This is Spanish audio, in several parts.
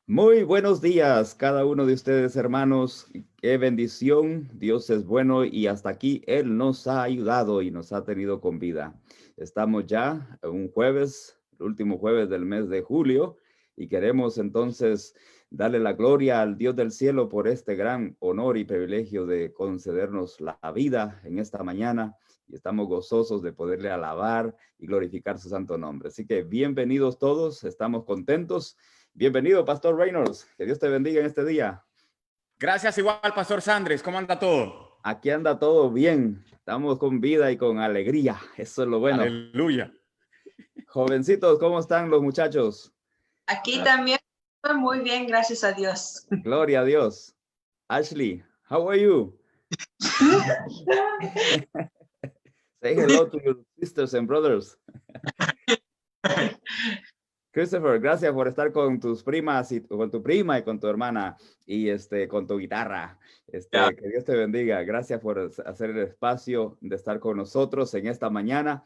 Muy buenos días, cada uno de ustedes, hermanos. Qué bendición. Dios es bueno y hasta aquí Él nos ha ayudado y nos ha tenido con vida. Estamos ya un jueves, el último jueves del mes de julio, y queremos entonces darle la gloria al Dios del cielo por este gran honor y privilegio de concedernos la vida en esta mañana. Y estamos gozosos de poderle alabar y glorificar su santo nombre. Así que bienvenidos todos, estamos contentos. Bienvenido, Pastor Reynolds. Que Dios te bendiga en este día. Gracias igual, Pastor Sandres. ¿Cómo anda todo? Aquí anda todo bien. Estamos con vida y con alegría. Eso es lo bueno. Aleluya. Jovencitos, ¿cómo están los muchachos? Aquí también muy bien, gracias a Dios. Gloria a Dios. Ashley, how are you? Say hello to your sisters and brothers. Christopher, gracias por estar con tus primas y con tu prima y con tu hermana y con tu guitarra. Que Dios te bendiga. Gracias por hacer el espacio de estar con nosotros en esta mañana.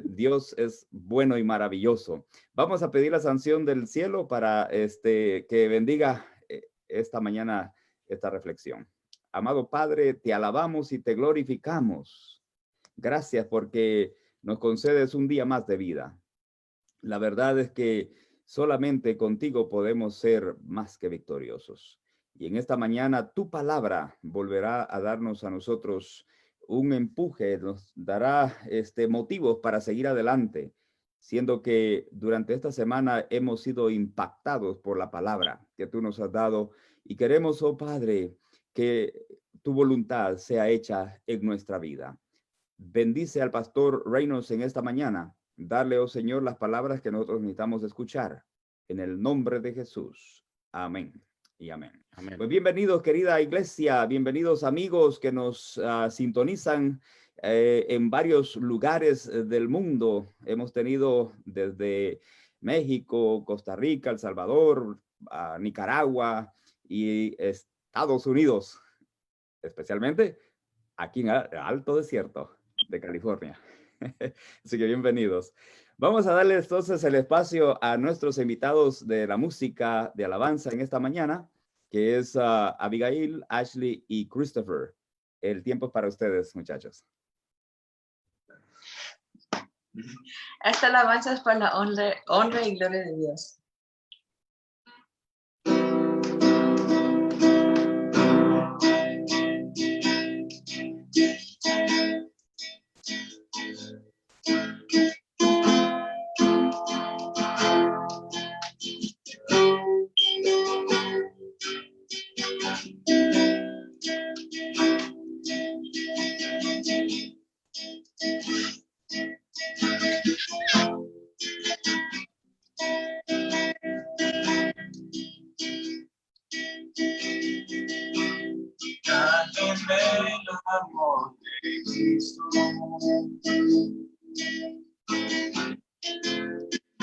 Dios es bueno y maravilloso. Vamos a pedir la sanción del cielo para que bendiga esta mañana esta reflexión. Amado Padre, te alabamos y te glorificamos. Gracias porque nos concedes un día más de vida. La verdad es que solamente contigo podemos ser más que victoriosos. Y en esta mañana tu palabra volverá a darnos a nosotros un empuje, nos dará motivos para seguir adelante, siendo que durante esta semana hemos sido impactados por la palabra que tú nos has dado y queremos, oh Padre, que tu voluntad sea hecha en nuestra vida. Bendice al pastor Reynolds en esta mañana. Darle, oh Señor, las palabras que nosotros necesitamos escuchar. En el nombre de Jesús. Amén y amén. Amén. Pues bienvenidos, querida iglesia. Bienvenidos, amigos que nos sintonizan en varios lugares del mundo. Hemos tenido desde México, Costa Rica, El Salvador, Nicaragua y Estados Unidos, especialmente aquí en Alto Desierto de California. Así que bienvenidos. Vamos a darle entonces el espacio a nuestros invitados de la música de alabanza en esta mañana, que es Abigail, Ashley y Christopher. El tiempo es para ustedes, muchachos. Esta alabanza es para la honra y gloria de Dios. Amor de Cristo,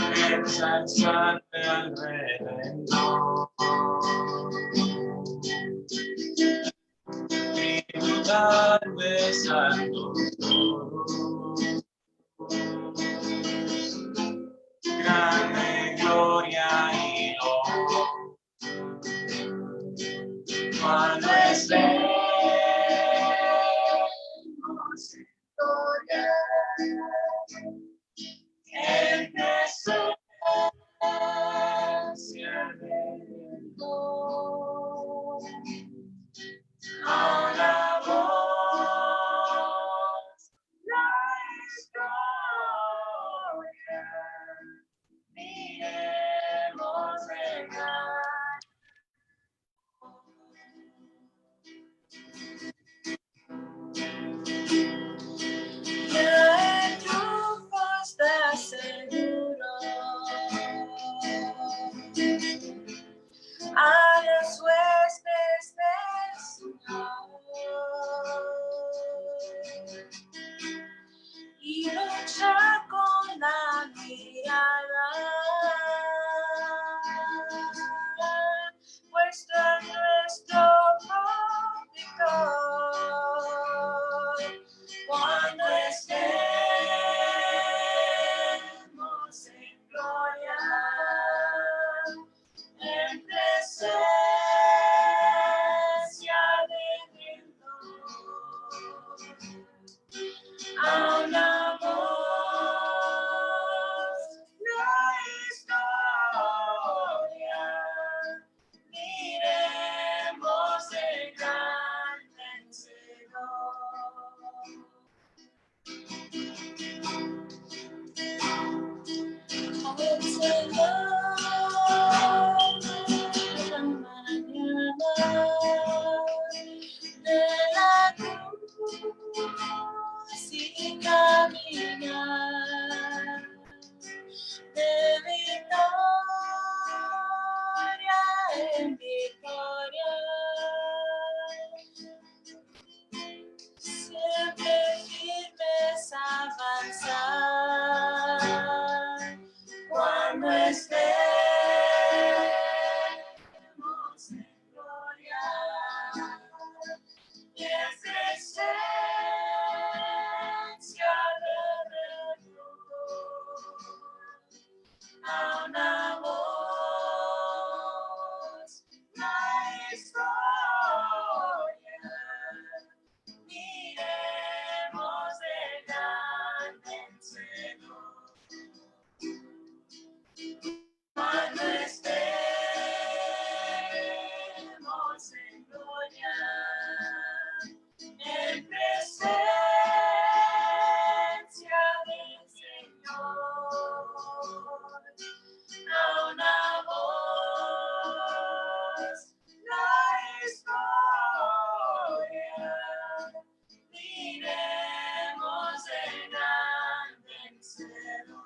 ensalzarme al Redentor, tributar besando todo, grande gloria y honor, cuando estemos historia en presencia del Dios. Ahora voz la de la cruz y caminar de victoria en victoria, siempre firmes avanzar cuando estemos en gloria. Y es esencia de reduz a una voz, la historia. Miremos de gran vencedor. Cuando estemos en gloria, en presencia del Señor, a una voz, la historia, diremos de gran vencedor.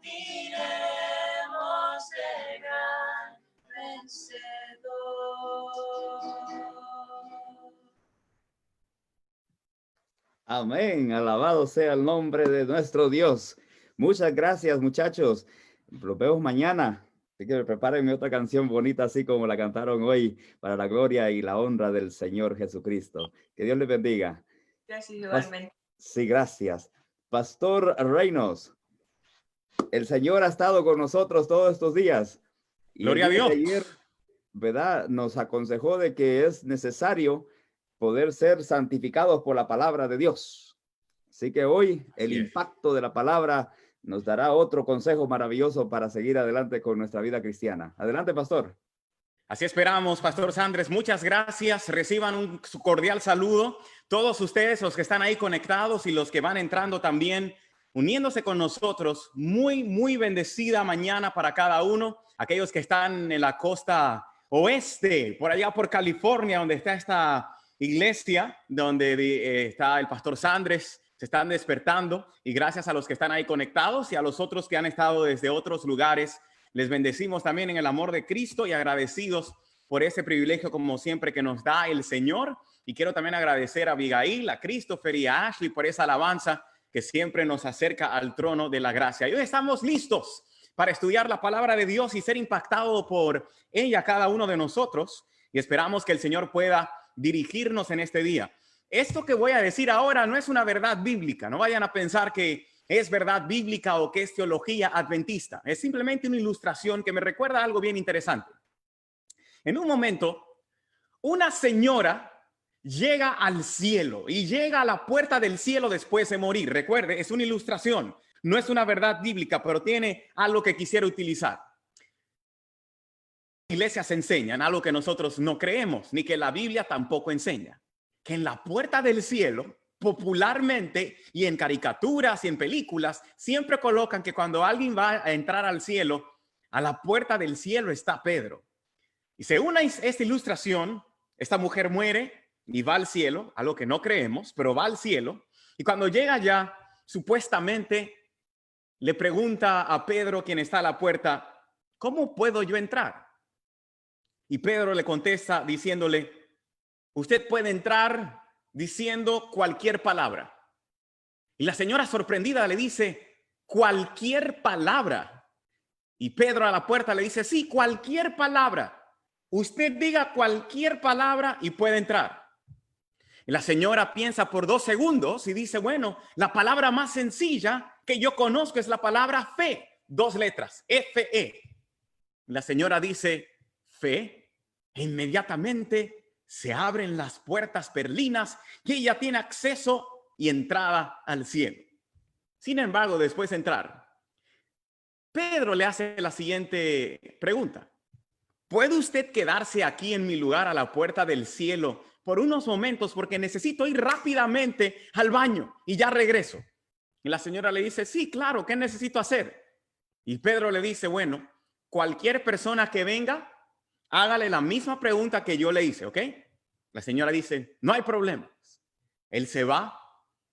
Diremos de gran vencedor. Amén. Alabado sea el nombre de nuestro Dios. Muchas gracias, muchachos. Los vemos mañana. Así que prepárenme otra canción bonita, así como la cantaron hoy, para la gloria y la honra del Señor Jesucristo. Que Dios les bendiga. Gracias igualmente. Sí, gracias. Pastor Reynolds, el Señor ha estado con nosotros todos estos días. Y Gloria el día a de Dios. ayer, ¿verdad? Nos aconsejó de que es necesario poder ser santificados por la palabra de Dios. Así que hoy el Así es. impacto de la palabra nos dará otro consejo maravilloso para seguir adelante con nuestra vida cristiana. Adelante, pastor. Así esperamos, Pastor Sandres. Muchas gracias. Reciban un cordial saludo. Todos ustedes, los que están ahí conectados y los que van entrando también, uniéndose con nosotros. Muy, muy bendecida mañana para cada uno. Aquellos que están en la costa oeste, por allá por California, donde está esta iglesia, donde está el Pastor Sandres, se están despertando. Y gracias a los que están ahí conectados y a los otros que han estado desde otros lugares. Les bendecimos también en el amor de Cristo y agradecidos por ese privilegio, como siempre, que nos da el Señor. Y quiero también agradecer a Abigail, a Christopher y a Ashley por esa alabanza que siempre nos acerca al trono de la gracia. Y hoy estamos listos para estudiar la palabra de Dios y ser impactado por ella, cada uno de nosotros. Y esperamos que el Señor pueda dirigirnos en este día. Esto que voy a decir ahora no es una verdad bíblica. No vayan a pensar que es verdad bíblica o que es teología adventista. Es simplemente una ilustración que me recuerda algo bien interesante. En un momento, una señora llega al cielo y llega a la puerta del cielo después de morir. Recuerde, es una ilustración, no es una verdad bíblica, pero tiene algo que quisiera utilizar. Iglesias enseñan algo que nosotros no creemos, ni que la Biblia tampoco enseña. Que en la puerta del cielo, popularmente y en caricaturas y en películas, siempre colocan que cuando alguien va a entrar al cielo, a la puerta del cielo está Pedro. Y según esta ilustración, esta mujer muere y va al cielo, algo que no creemos, pero va al cielo. Y cuando llega allá, supuestamente le pregunta a Pedro, quien está a la puerta, ¿cómo puedo yo entrar? Y Pedro le contesta diciéndole, usted puede entrar diciendo cualquier palabra. Y la señora sorprendida le dice, cualquier palabra. Y Pedro a la puerta le dice, sí, cualquier palabra. Usted diga cualquier palabra y puede entrar. Y la señora piensa por 2 segundos y dice, bueno, la palabra más sencilla que yo conozco es la palabra fe. 2 letras, F-E. La señora dice, fe. E inmediatamente se abren las puertas perlinas y ella tiene acceso y entrada al cielo. Sin embargo, después de entrar, Pedro le hace la siguiente pregunta. ¿Puede usted quedarse aquí en mi lugar a la puerta del cielo por unos momentos porque necesito ir rápidamente al baño y ya regreso? Y la señora le dice, sí, claro, ¿qué necesito hacer? Y Pedro le dice, bueno, cualquier persona que venga, hágale la misma pregunta que yo le hice, ¿ok? La señora dice, no hay problema. Él se va.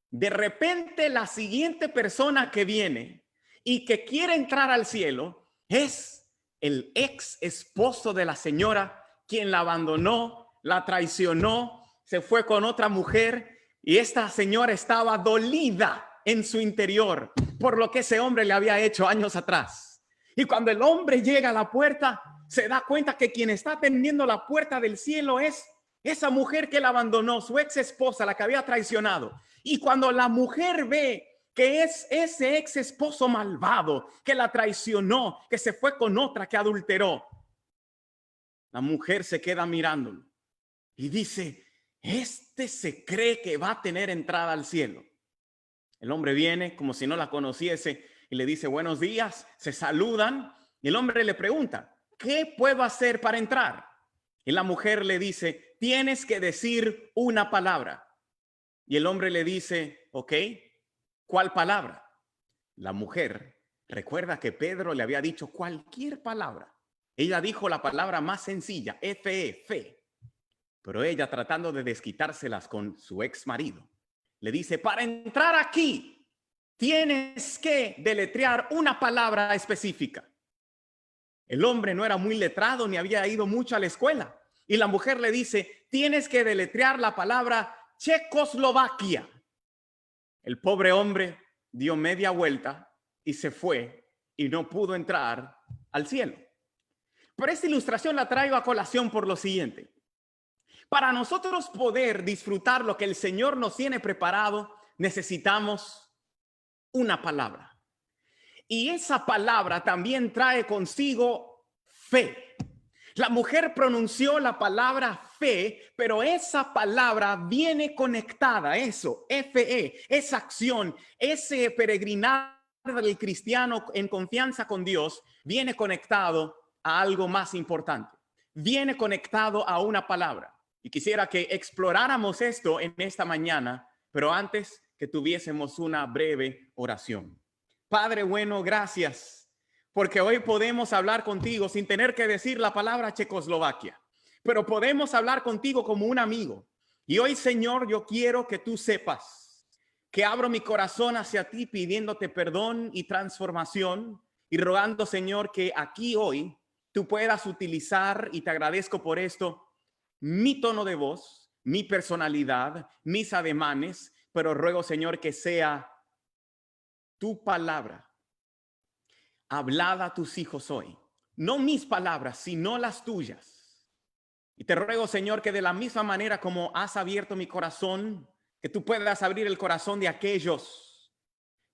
De repente, la siguiente persona que viene y que quiere entrar al cielo es el ex esposo de la señora, quien la abandonó, la traicionó, se fue con otra mujer, y esta señora estaba dolida en su interior por lo que ese hombre le había hecho años atrás. Y cuando el hombre llega a la puerta, se da cuenta que quien está atendiendo la puerta del cielo es esa mujer que la abandonó, su ex esposa, la que había traicionado. Y cuando la mujer ve que es ese ex esposo malvado que la traicionó, que se fue con otra, que adulteró, la mujer se queda mirándolo y dice, este se cree que va a tener entrada al cielo. El hombre viene como si no la conociese y le dice buenos días, se saludan y el hombre le pregunta, ¿qué puedo hacer para entrar? Y la mujer le dice, tienes que decir una palabra. Y el hombre le dice, ok, ¿cuál palabra? La mujer recuerda que Pedro le había dicho cualquier palabra. Ella dijo la palabra más sencilla, fe, fe. Pero ella, tratando de desquitárselas con su ex marido, le dice, para entrar aquí, tienes que deletrear una palabra específica. El hombre no era muy letrado ni había ido mucho a la escuela. Y la mujer le dice, tienes que deletrear la palabra Checoslovaquia. El pobre hombre dio media vuelta y se fue y no pudo entrar al cielo. Pero esta ilustración la traigo a colación por lo siguiente. Para nosotros poder disfrutar lo que el Señor nos tiene preparado, necesitamos una palabra. Y esa palabra también trae consigo fe. La mujer pronunció la palabra fe, pero esa palabra viene conectada, eso, fe, esa acción, ese peregrinar del cristiano en confianza con Dios, viene conectado a algo más importante. Viene conectado a una palabra. Y quisiera que exploráramos esto en esta mañana, pero antes que tuviésemos una breve oración. Padre bueno, gracias, porque hoy podemos hablar contigo sin tener que decir la palabra Checoslovaquia, pero podemos hablar contigo como un amigo. Y hoy, Señor, yo quiero que tú sepas que abro mi corazón hacia ti pidiéndote perdón y transformación y rogando, Señor, que aquí hoy tú puedas utilizar, y te agradezco por esto, mi tono de voz, mi personalidad, mis ademanes, pero ruego, Señor, que sea tu palabra hablada a tus hijos hoy. No mis palabras, sino las tuyas. Y te ruego, Señor, que de la misma manera como has abierto mi corazón, que tú puedas abrir el corazón de aquellos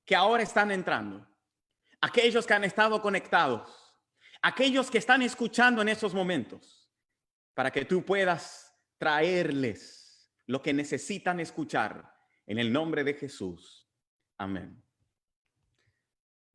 que ahora están entrando, aquellos que han estado conectados, aquellos que están escuchando en esos momentos, para que tú puedas traerles lo que necesitan escuchar en el nombre de Jesús. Amén.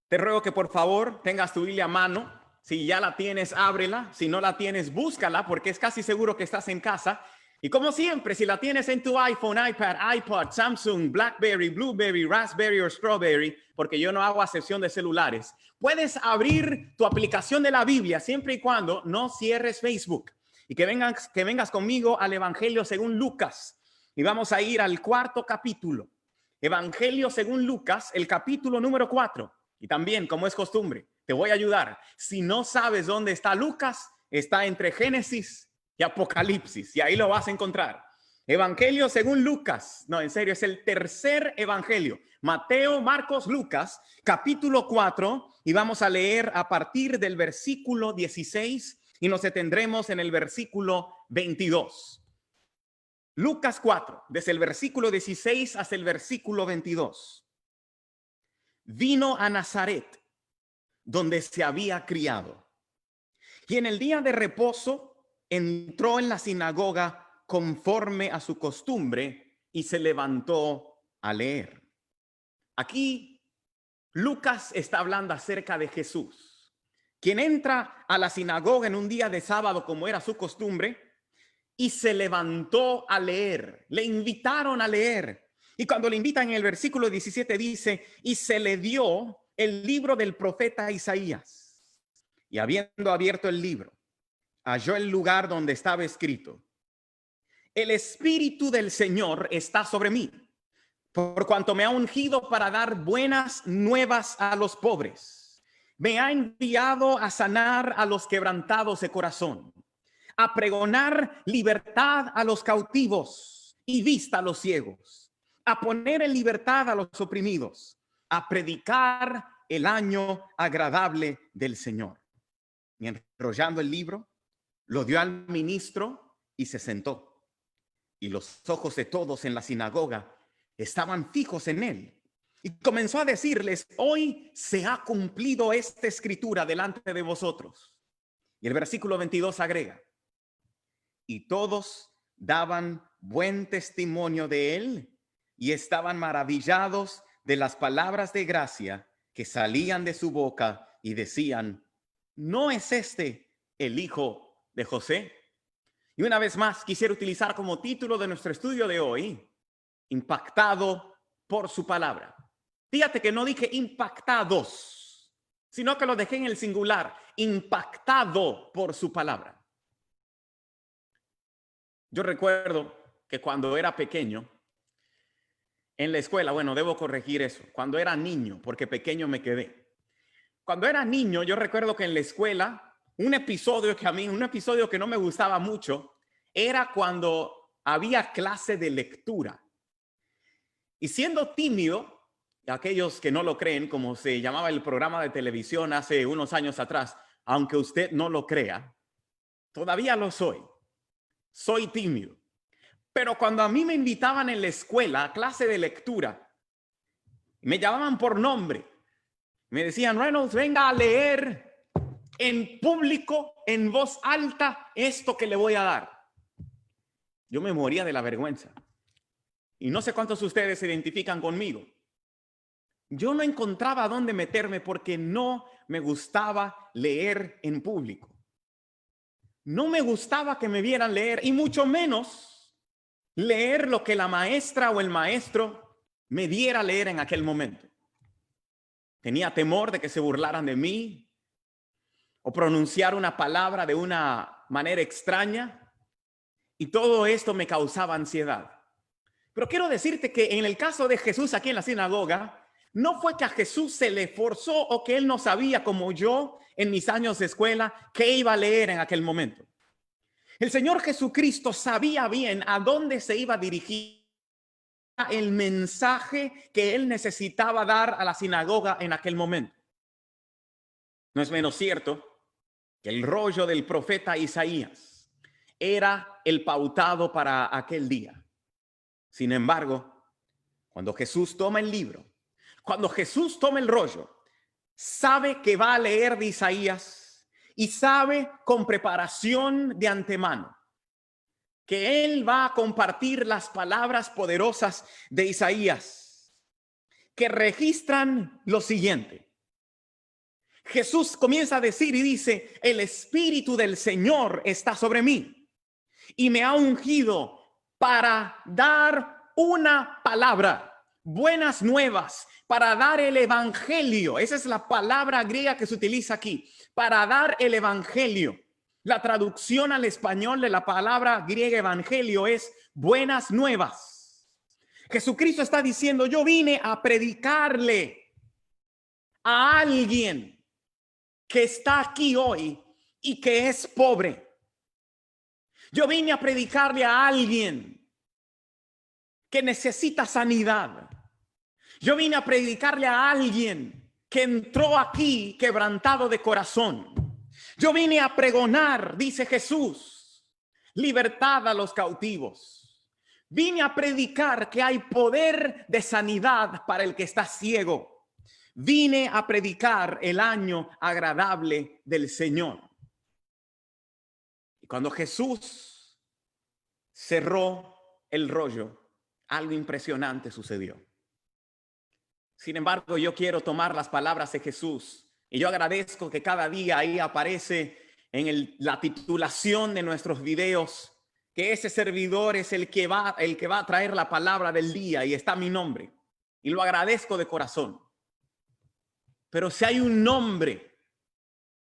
Te ruego que por favor tengas tu Biblia a mano. Si ya la tienes, ábrela. Si no la tienes, búscala, porque es casi seguro que estás en casa. Y como siempre, si la tienes en tu iPhone, iPad, iPod, Samsung, BlackBerry, Blueberry, Raspberry o Strawberry, porque yo no hago acepción de celulares, puedes abrir tu aplicación de la Biblia siempre y cuando no cierres Facebook. Y que vengas conmigo al Evangelio según Lucas. Y vamos a ir al 4º capítulo. Evangelio según Lucas, el capítulo número 4. Y también, como es costumbre, te voy a ayudar. Si no sabes dónde está Lucas, está entre Génesis y Apocalipsis. Y ahí lo vas a encontrar. Evangelio según Lucas. No, en serio, es el tercer evangelio. Mateo, Marcos, Lucas, capítulo 4. Y vamos a leer a partir del versículo 16 y nos detendremos en el versículo 22. Lucas 4, desde el versículo 16 hasta el versículo 22. Vino a Nazaret, donde se había criado. Y en el día de reposo entró en la sinagoga conforme a su costumbre y se levantó a leer. Aquí Lucas está hablando acerca de Jesús, quien entra a la sinagoga en un día de sábado como era su costumbre y se levantó a leer. Le invitaron a leer. Y cuando le invitan en el versículo 17 dice, y se le dio el libro del profeta Isaías. Y habiendo abierto el libro, halló el lugar donde estaba escrito, el Espíritu del Señor está sobre mí, por cuanto me ha ungido para dar buenas nuevas a los pobres. Me ha enviado a sanar a los quebrantados de corazón, a pregonar libertad a los cautivos y vista a los ciegos, a poner en libertad a los oprimidos, a predicar el año agradable del Señor. Y enrollando el libro, lo dio al ministro y se sentó. Y los ojos de todos en la sinagoga estaban fijos en él. Y comenzó a decirles, hoy se ha cumplido esta escritura delante de vosotros. Y el versículo 22 agrega, y todos daban buen testimonio de él y estaban maravillados de las palabras de gracia que salían de su boca y decían, ¿no es este el hijo de José? Y una vez más quisiera utilizar como título de nuestro estudio de hoy, impactado por su palabra. Fíjate que no dije impactados, sino que lo dejé en el singular, impactado por su palabra. Yo recuerdo que cuando era pequeño, en la escuela, bueno, debo corregir eso, cuando era niño, porque pequeño me quedé. Cuando era niño, yo recuerdo que en la escuela, un episodio que no me gustaba mucho, era cuando había clase de lectura. Y siendo tímido, aquellos que no lo creen, como se llamaba el programa de televisión hace unos años atrás, aunque usted no lo crea, todavía lo soy. Soy tímido. Pero cuando a mí me invitaban en la escuela a clase de lectura, me llamaban por nombre. Me decían, Reynolds, venga a leer en público, en voz alta, esto que le voy a dar. Yo me moría de la vergüenza. Y no sé cuántos de ustedes se identifican conmigo. Yo no encontraba dónde meterme porque no me gustaba leer en público. No me gustaba que me vieran leer y mucho menos leer lo que la maestra o el maestro me diera a leer en aquel momento. Tenía temor de que se burlaran de mí o pronunciar una palabra de una manera extraña, y todo esto me causaba ansiedad. Pero quiero decirte que en el caso de Jesús aquí en la sinagoga, no fue que a Jesús se le forzó o que él no sabía, como yo en mis años de escuela, qué iba a leer en aquel momento. El Señor Jesucristo sabía bien a dónde se iba a dirigir el mensaje que él necesitaba dar a la sinagoga en aquel momento. No es menos cierto que el rollo del profeta Isaías era el pautado para aquel día. Sin embargo, cuando Jesús toma el libro, cuando Jesús toma el rollo, sabe que va a leer de Isaías y sabe con preparación de antemano que él va a compartir las palabras poderosas de Isaías que registran lo siguiente. Jesús comienza a decir y dice, el Espíritu del Señor está sobre mí y me ha ungido para dar una palabra, buenas nuevas, para dar el evangelio. Esa es la palabra griega que se utiliza aquí, para dar el evangelio. La traducción al español de la palabra griega evangelio es buenas nuevas. Jesucristo está diciendo, yo vine a predicarle a alguien que está aquí hoy y que es pobre. Yo vine a predicarle a alguien que necesita sanidad. Yo vine a predicarle a alguien que entró aquí quebrantado de corazón. Yo vine a pregonar, dice Jesús, libertad a los cautivos. Vine a predicar que hay poder de sanidad para el que está ciego. Vine a predicar el año agradable del Señor. Y cuando Jesús cerró el rollo, algo impresionante sucedió. Sin embargo, yo quiero tomar las palabras de Jesús y yo agradezco que cada día ahí aparece en la titulación de nuestros videos que ese servidor es el que va a traer la palabra del día y está mi nombre. Y lo agradezco de corazón. Pero si hay un nombre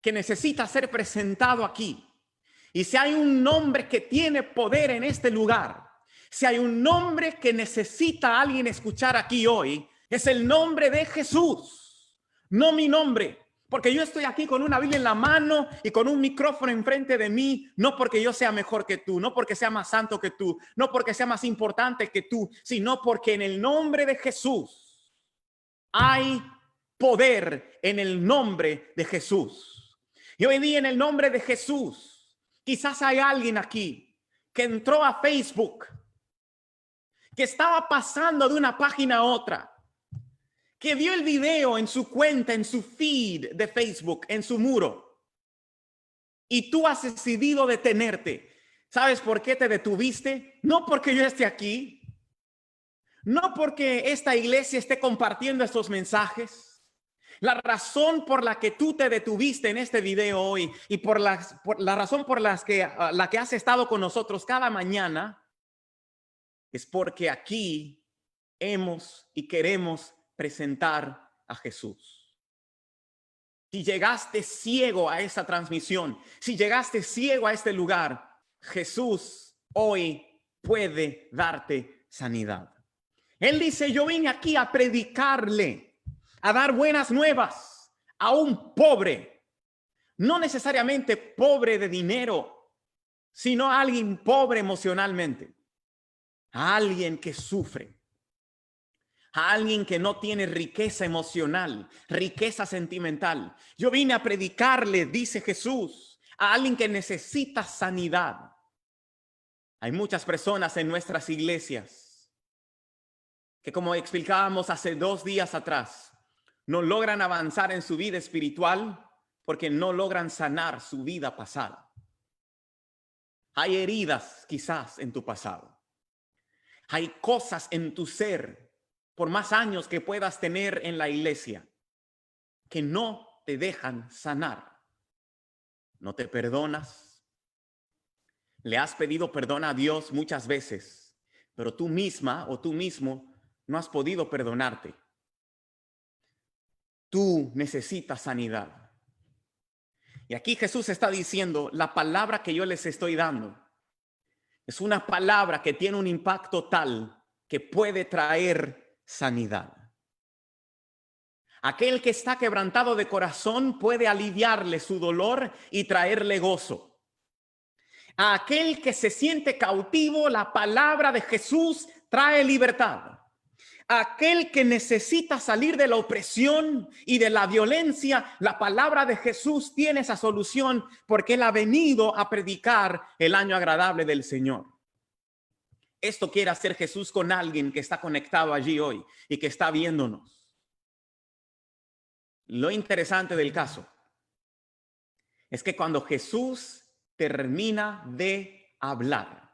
que necesita ser presentado aquí, y si hay un nombre que tiene poder en este lugar, si hay un nombre que necesita a alguien escuchar aquí hoy, es el nombre de Jesús, no mi nombre. Porque yo estoy aquí con una Biblia en la mano y con un micrófono enfrente de mí, no porque yo sea mejor que tú, no porque sea más santo que tú, no porque sea más importante que tú, sino porque en el nombre de Jesús hay poder en el nombre de Jesús. Y hoy día en el nombre de Jesús, quizás hay alguien aquí que entró a Facebook, que estaba pasando de una página a otra, que vio el video en su cuenta, en su feed de Facebook, en su muro, y tú has decidido detenerte. ¿Sabes por qué te detuviste? No porque yo esté aquí, no porque esta iglesia esté compartiendo estos mensajes. La razón por la que tú te detuviste en este video hoy y por la razón por la que has estado con nosotros cada mañana es porque aquí hemos y queremos presentar a Jesús. Si llegaste ciego a esta transmisión, si llegaste ciego a este lugar, Jesús hoy puede darte sanidad. Él dice, yo vine aquí a predicarle, a dar buenas nuevas a un pobre, no necesariamente pobre de dinero, sino a alguien pobre emocionalmente, a alguien que sufre, a alguien que no tiene riqueza emocional, riqueza sentimental. Yo vine a predicarle, dice Jesús, a alguien que necesita sanidad. Hay muchas personas en nuestras iglesias que, como explicábamos hace 2 días atrás, no logran avanzar en su vida espiritual porque no logran sanar su vida pasada. Hay heridas quizás en tu pasado. Hay cosas en tu ser, por más años que puedas tener en la iglesia, que no te dejan sanar. No te perdonas. Le has pedido perdón a Dios muchas veces, pero tú misma o tú mismo no has podido perdonarte. Tú necesitas sanidad. Y aquí Jesús está diciendo, la palabra que yo les estoy dando es una palabra que tiene un impacto tal que puede traer sanidad. Aquel que está quebrantado de corazón puede aliviarle su dolor y traerle gozo. A aquel que se siente cautivo, la palabra de Jesús trae libertad. Aquel que necesita salir de la opresión y de la violencia, la palabra de Jesús tiene esa solución porque Él ha venido a predicar el año agradable del Señor. Esto quiere hacer Jesús con alguien que está conectado allí hoy y que está viéndonos. Lo interesante del caso es que cuando Jesús termina de hablar,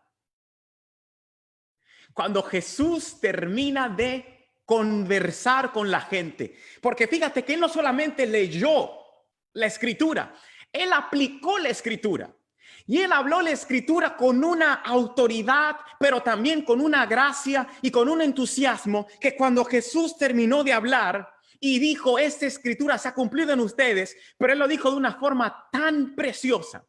cuando Jesús termina de conversar con la gente, porque fíjate que Él no solamente leyó la escritura, Él aplicó la escritura. Y Él habló la escritura con una autoridad, pero también con una gracia y con un entusiasmo que cuando Jesús terminó de hablar y dijo, esta escritura se ha cumplido en ustedes, pero Él lo dijo de una forma tan preciosa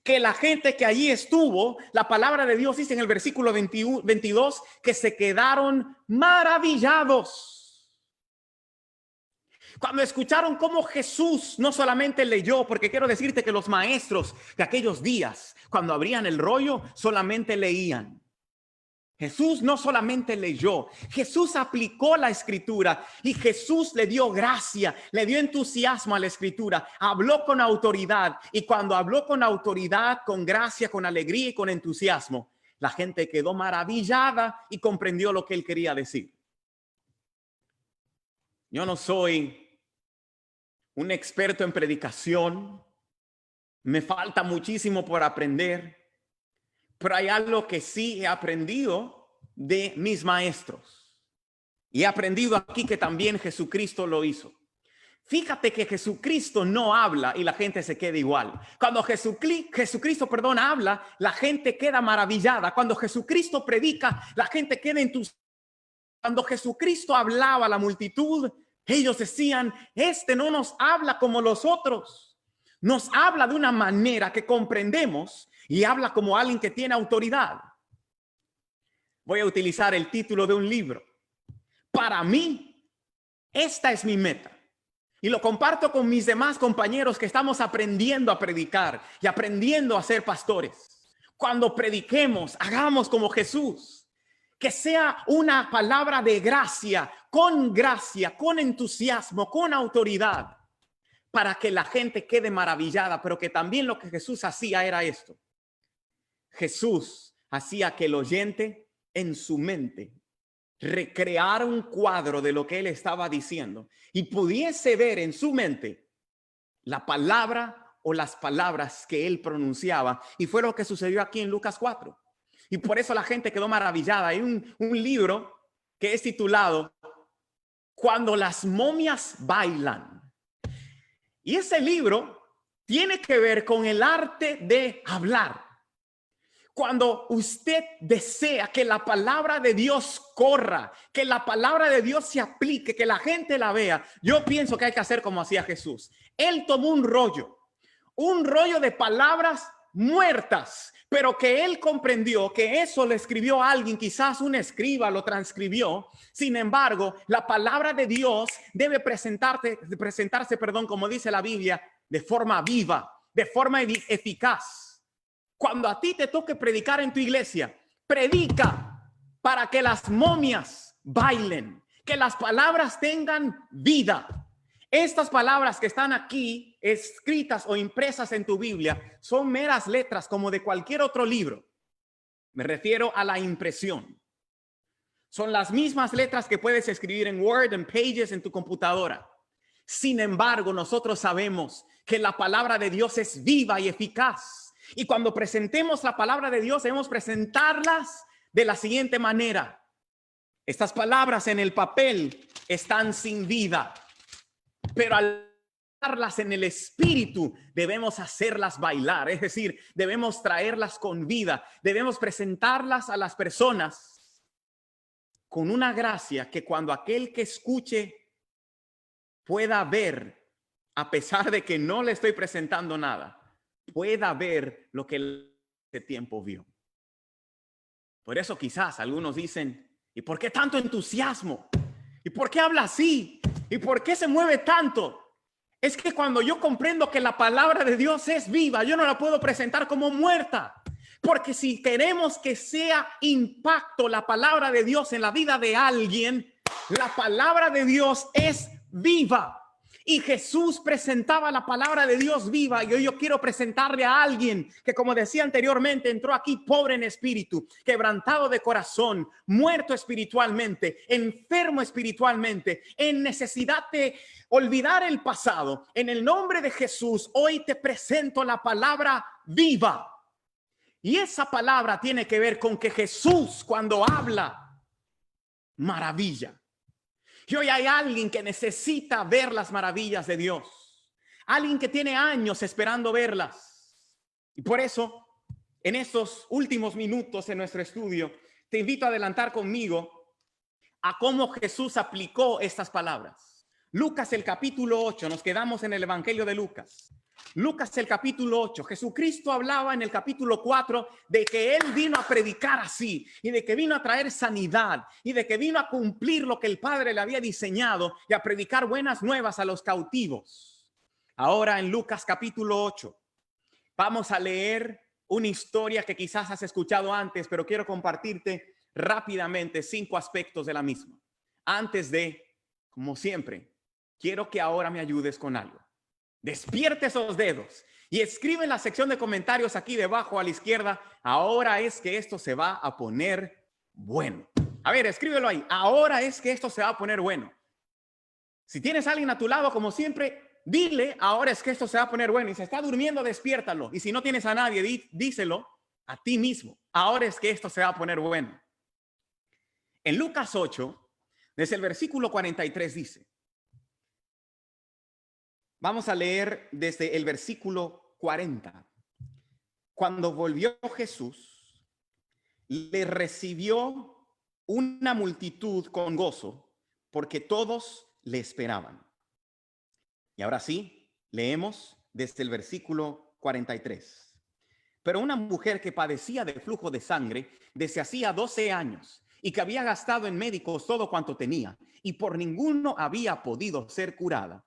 que la gente que allí estuvo, la palabra de Dios dice en el versículo 22, que se quedaron maravillados. Cuando escucharon cómo Jesús no solamente leyó, porque quiero decirte que los maestros de aquellos días, cuando abrían el rollo, solamente leían. Jesús no solamente leyó, Jesús aplicó la escritura y Jesús le dio gracia, le dio entusiasmo a la escritura, habló con autoridad y cuando habló con autoridad, con gracia, con alegría y con entusiasmo, la gente quedó maravillada y comprendió lo que él quería decir. Yo no soy un experto en predicación, me falta muchísimo por aprender. Pero hay algo que sí he aprendido de mis maestros. Y he aprendido aquí que también Jesucristo lo hizo. Fíjate que Jesucristo no habla y la gente se queda igual. Cuando Jesucristo, habla, la gente queda maravillada. Cuando Jesucristo predica, la gente queda entusiasmada. Cuando Jesucristo hablaba a la multitud, ellos decían, este no nos habla como los otros. Nos habla de una manera que comprendemos y habla como alguien que tiene autoridad. Voy a utilizar el título de un libro. Para mí, esta es mi meta. Y lo comparto con mis demás compañeros que estamos aprendiendo a predicar y aprendiendo a ser pastores. Cuando prediquemos, hagamos como Jesús. Que sea una palabra de gracia, con entusiasmo, con autoridad, para que la gente quede maravillada, pero que también lo que Jesús hacía era esto. Jesús hacía que el oyente en su mente recrear un cuadro de lo que él estaba diciendo y pudiese ver en su mente la palabra o las palabras que él pronunciaba. Y fue lo que sucedió aquí en Lucas 4. Y por eso la gente quedó maravillada. Hay un libro que es titulado Cuando las momias bailan. Y ese libro tiene que ver con el arte de hablar. Cuando usted desea que la palabra de Dios corra, que la palabra de Dios se aplique, que la gente la vea, yo pienso que hay que hacer como hacía Jesús. Él tomó un rollo de palabras muertas, pero que él comprendió que eso le escribió a alguien, quizás un escriba lo transcribió. Sin embargo, la palabra de Dios debe presentarse, como dice la Biblia, de forma viva, de forma eficaz. Cuando a ti te toque predicar en tu iglesia, predica para que las momias bailen, que las palabras tengan vida. Estas palabras que están aquí escritas o impresas en tu Biblia son meras letras como de cualquier otro libro. Me refiero a la impresión. Son las mismas letras que puedes escribir en Word, en Pages, en tu computadora. Sin embargo, nosotros sabemos que la palabra de Dios es viva y eficaz. Y cuando presentemos la palabra de Dios, debemos presentarlas de la siguiente manera. Estas palabras en el papel están sin vida, pero al darlas en el espíritu, debemos hacerlas bailar. Es decir, debemos traerlas con vida. Debemos presentarlas a las personas con una gracia que cuando aquel que escuche pueda ver, a pesar de que no le estoy presentando nada, pueda ver lo que ese tiempo vio. Por eso quizás algunos dicen, ¿y por qué tanto entusiasmo? ¿Y por qué habla así? ¿Y por qué se mueve tanto? Es que cuando yo comprendo que la palabra de Dios es viva, yo no la puedo presentar como muerta. Porque si queremos que sea impacto la palabra de Dios en la vida de alguien, la palabra de Dios es viva. Y Jesús presentaba la palabra de Dios viva. Y hoy yo quiero presentarle a alguien que, como decía anteriormente, entró aquí pobre en espíritu, quebrantado de corazón, muerto espiritualmente, enfermo espiritualmente, en necesidad de olvidar el pasado. En el nombre de Jesús, hoy te presento la palabra viva. Y esa palabra tiene que ver con que Jesús, cuando habla, maravilla. Y hoy hay alguien que necesita ver las maravillas de Dios. Alguien que tiene años esperando verlas. Y por eso, en estos últimos minutos en nuestro estudio, te invito a adelantar conmigo a cómo Jesús aplicó estas palabras. Lucas el capítulo 8, nos quedamos en el Evangelio de Lucas. Lucas el capítulo 8, Jesucristo hablaba en el capítulo 4 de que Él vino a predicar así y de que vino a traer sanidad y de que vino a cumplir lo que el Padre le había diseñado y a predicar buenas nuevas a los cautivos. Ahora en Lucas capítulo 8 vamos a leer una historia que quizás has escuchado antes, pero quiero compartirte rápidamente 5 aspectos de la misma. Antes de, como siempre, quiero que ahora me ayudes con algo. Despierte esos dedos y escribe en la sección de comentarios aquí debajo a la izquierda, ahora es que esto se va a poner bueno. A ver, escríbelo ahí, ahora es que esto se va a poner bueno. Si tienes a alguien a tu lado, como siempre, dile, ahora es que esto se va a poner bueno. Y si está durmiendo, despiértalo. Y si no tienes a nadie, díselo a ti mismo, ahora es que esto se va a poner bueno. En Lucas 8, desde el versículo 43 dice, Vamos a leer desde el versículo 40. Cuando volvió Jesús, le recibió una multitud con gozo, porque todos le esperaban. Y ahora sí, leemos desde el versículo 43. Pero una mujer que padecía de flujo de sangre desde hacía 12 años y que había gastado en médicos todo cuanto tenía y por ninguno había podido ser curada,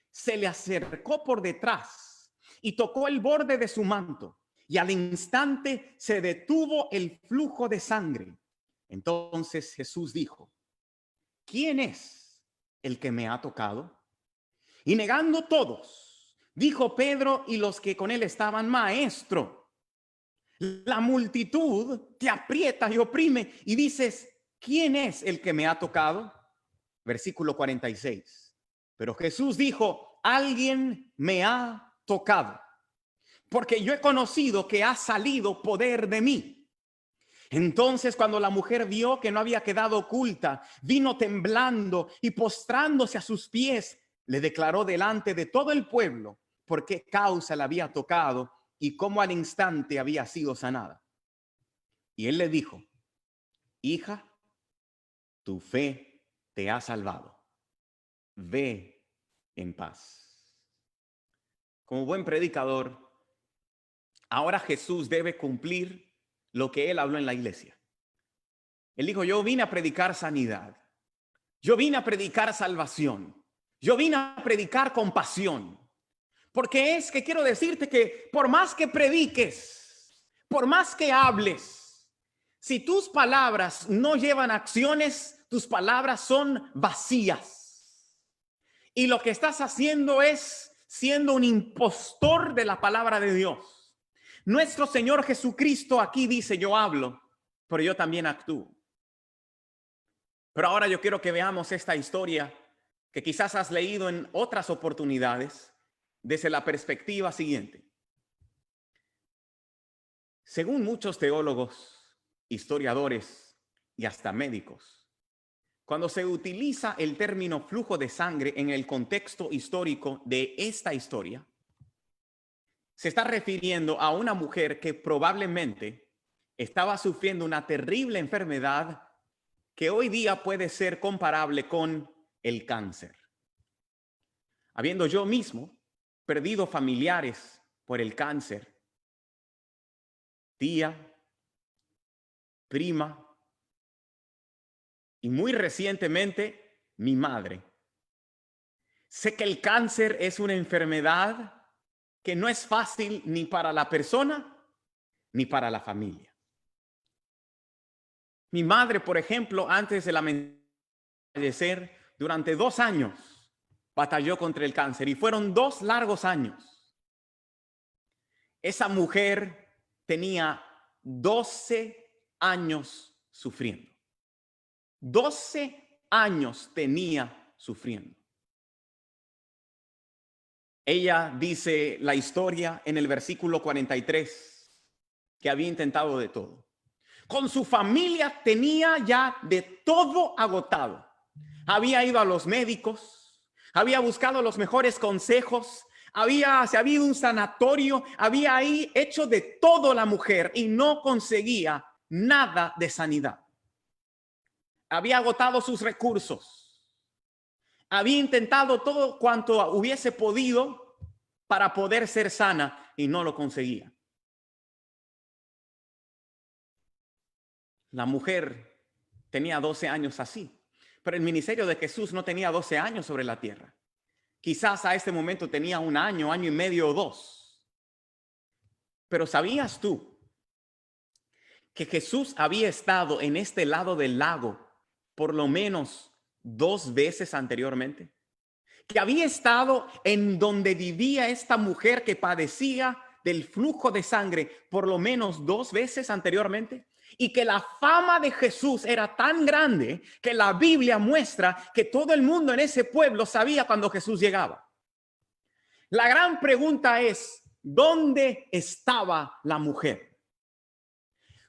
se le acercó por detrás y tocó el borde de su manto, y al instante se detuvo el flujo de sangre. Entonces Jesús dijo: ¿quién es el que me ha tocado? Y negando todos, dijo Pedro y los que con él estaban: Maestro, la multitud te aprieta y oprime y dices: ¿quién es el que me ha tocado? Versículo 46. Pero Jesús dijo: alguien me ha tocado, porque yo he conocido que ha salido poder de mí. Entonces, cuando la mujer vio que no había quedado oculta, vino temblando y postrándose a sus pies, le declaró delante de todo el pueblo por qué causa la había tocado y cómo al instante había sido sanada. Y él le dijo: hija, tu fe te ha salvado. Ve en paz. Como buen predicador, ahora Jesús debe cumplir lo que él habló en la iglesia. Él dijo: yo vine a predicar sanidad. Yo vine a predicar salvación. Yo vine a predicar compasión. Porque es que quiero decirte que por más que prediques, por más que hables, si tus palabras no llevan acciones, tus palabras son vacías. Y lo que estás haciendo es siendo un impostor de la palabra de Dios. Nuestro Señor Jesucristo aquí dice: yo hablo, pero yo también actúo. Pero ahora yo quiero que veamos esta historia que quizás has leído en otras oportunidades desde la perspectiva siguiente. Según muchos teólogos, historiadores y hasta médicos, cuando se utiliza el término flujo de sangre en el contexto histórico de esta historia, se está refiriendo a una mujer que probablemente estaba sufriendo una terrible enfermedad que hoy día puede ser comparable con el cáncer. Habiendo yo mismo perdido familiares por el cáncer, tía, prima y muy recientemente mi madre. Sé que el cáncer es una enfermedad que no es fácil ni para la persona ni para la familia. Mi madre, por ejemplo, antes de fallecer, durante 2 años batalló contra el cáncer y fueron 2 largos años. Esa mujer tenía 12 años sufriendo. 12 años tenía sufriendo. Ella dice la historia en el versículo 43 que había intentado de todo. Con su familia tenía ya de todo agotado. Había ido a los médicos, había buscado los mejores consejos, se había ido a un sanatorio, había ahí hecho de todo la mujer y no conseguía nada de sanidad. Había agotado sus recursos. Había intentado todo cuanto hubiese podido para poder ser sana y no lo conseguía. La mujer tenía 12 años así, pero el ministerio de Jesús no tenía 12 años sobre la tierra. Quizás a este momento tenía 1 año, año y medio o 2. Pero ¿sabías tú que Jesús había estado en este lado del lago por lo menos 2 veces anteriormente? Que había estado en donde vivía esta mujer que padecía del flujo de sangre por lo menos 2 veces anteriormente. Y que la fama de Jesús era tan grande que la Biblia muestra que todo el mundo en ese pueblo sabía cuando Jesús llegaba. La gran pregunta es: ¿dónde estaba la mujer?